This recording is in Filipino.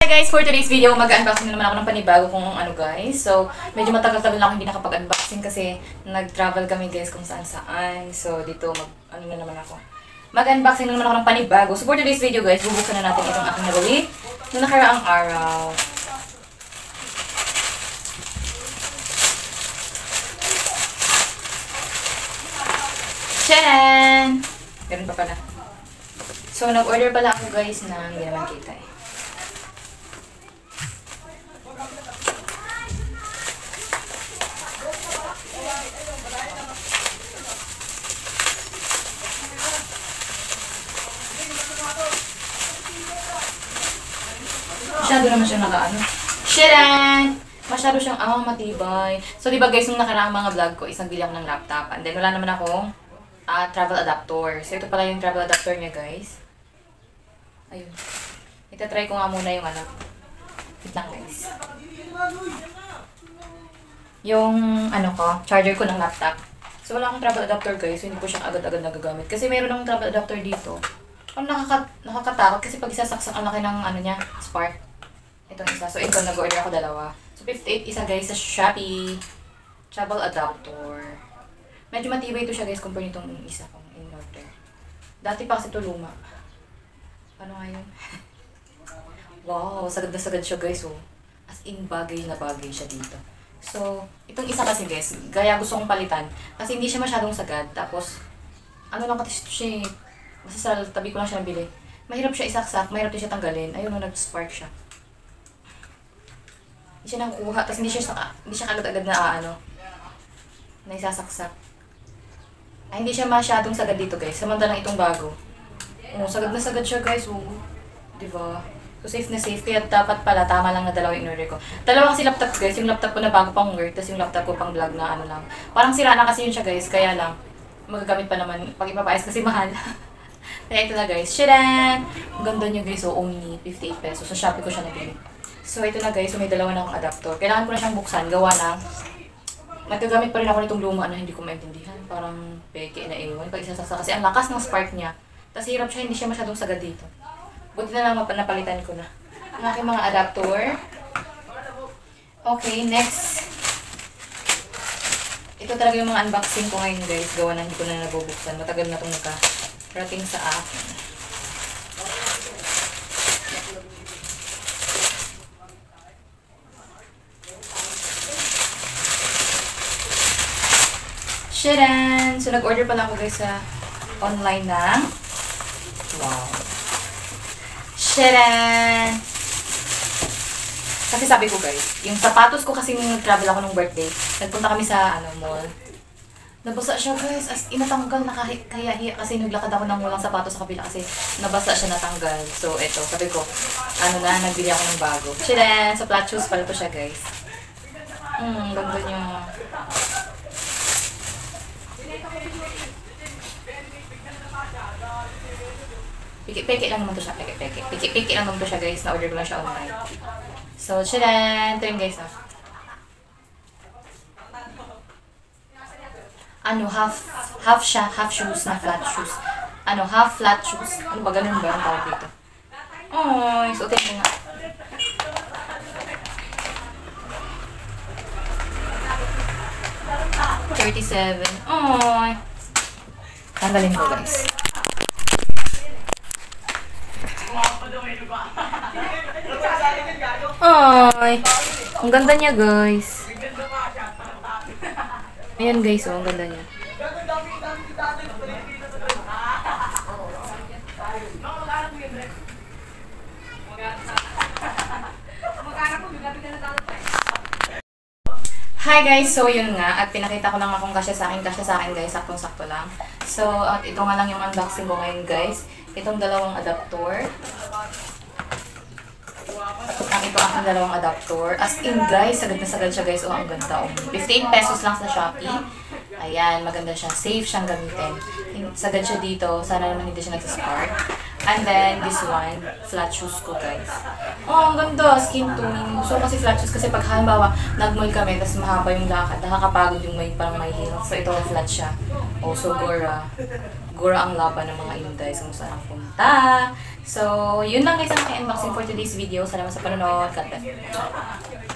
guys, for today's video, mag-unboxing na naman ako ng panibago kung ano guys. So, medyo matagal-tagal na ako hindi nakapag-unboxing kasi nag-travel kami guys kung saan-saan. So, dito ano na naman ako. Mag-unboxing na naman ako ng panibago. So, for today's video guys, bubuksan na natin itong aking nabili noong nakaraang araw. Tcharan! Ganun pa pala. So, nag-order pala ako guys ng hindi naman kita eh. Masyado naman siyang nakaano. Sharan! Masyado siyang matibay. So, diba guys, nung nakaraang mga vlog ko, isang bili ako ng laptop. And then, wala naman akong travel adapter. So, ito pala yung travel adapter niya, guys. Ayun. Itatry ko nga muna yung ano. Wait lang, guys. Yung, ano ko, charger ko ng laptop. So, wala akong travel adapter, guys. So, hindi ko siyang agad-agad nagagamit. Kasi meron akong travel adapter dito. Ang nakakatakot kasi pag isasaksak ang laki ng ano niya, spark. Itong isa. So, ito, nag-order ako dalawa. So, 58 isa guys sa Shopee. Travel adapter. Medyo matibay ito siya guys compare nitong isa kong in-order. Dati pa kasi ito luma. Ano nga yun? Wow, sagad na sagad siya guys oh. As in, bagay na bagay siya dito. So, itong isa kasi guys, gaya gusto kong palitan. Kasi hindi siya masyadong sagad. Tapos, ano lang kasi ito siya eh. Basta sa tabi ko lang siya nabili. Mahirap siya isaksak, mahirap din siya tanggalin. Ayun, nag-spark siya. Hindi siya nakukuha, tapos hindi siya kagad-agad na na isasaksak. Ay, hindi siya masyadong sagad dito guys. Samantalang itong bago. Oh, sagad na sagad siya guys. Oh. Diba? So safe na safe. Kaya dapat pala, tama lang na dalawa yung in-order ko. Dalawa kasi laptop guys. Yung laptop ko na bago pang work, tapos yung laptop ko pang vlog na ano lang. Parang sira na kasi yun siya guys. Kaya lang, magagamit pa naman pag ipapaayos kasi mahal. Kaya ito na guys. Shadan! Ang ganda niya guys. So only 58 pesos. Sa Shopee ko siya nabili. So, ito na guys. So, may dalawa na akong adapter. Kailangan ko na siyang buksan. Gawa ng nagagamit pa rin ako nitong luma na hindi ko maintindihan. Parang peke na ewan. Pag isasaksa kasi ang lakas ng spark niya. Tapos hirap siya. Hindi siya masyadong sagad dito. Buti na lang napalitan ko na ang aking mga adapter. Okay, next. Ito talaga yung mga unboxing ko ngayon guys. Gawa na hindi ko na nabubuksan. Matagal na itong nakarating sa akin. Shadan! So, nag-order pala ako guys sa online ng wow. Shadan! Kasi sabi ko guys, yung sapatos ko kasi nung nag-travel ako nung birthday, nagpunta kami sa mall. Nabasa siya guys, as inatanggal na kaya kasi naglakad ako ng walang sapatos sa kabila kasi nabasa siya natanggal. So, eto, sabi ko, nagbili ako ng bago. Shadan! So, flat shoes pala to siya guys. Ganda niya. Piki lang naman to siya. Piki lang naman to siya guys. Na-order ko lang siya online. So, shadan! Ito yung guys half siya. Half shoes na flat shoes. Half flat shoes. Ano ba? Ganun ba ang tawag dito? Oh, suotin ko nga. $37. Oh. Tanggalin ko guys. Ay, ang ganda niya guys. Ayan guys, ang ganda niya. Hi guys, so yun nga, at pinakita ko lang akong kasya sa akin guys, saktong-sakto lang. So, at ito nga lang yung unboxing ko ngayon guys. Itong dalawang adapter. Ito ang dalawang adapter. As in guys, sagad na sagad siya guys. Oh, ang ganda. 58 pesos lang sa Shopee. Ayan, maganda siya. Safe siyang gamitin. Sagad siya dito. Sana naman hindi siya nagsaspark. And then, this one, flat shoes ko, guys. Oh, ang ganda, skin tone. Gusto ko kasi flat shoes kasi pag halimbawa, nag-mall kami, tapos mahaba yung lakad, nakakapagod yung may parang may heel. So, ito, flat siya. Oh, so, Gora. Gora ang laban ng mga Inday kung saan ang punta. So, yun lang guys ang aking unboxing for today's video. Salamat sa panonood. God bless.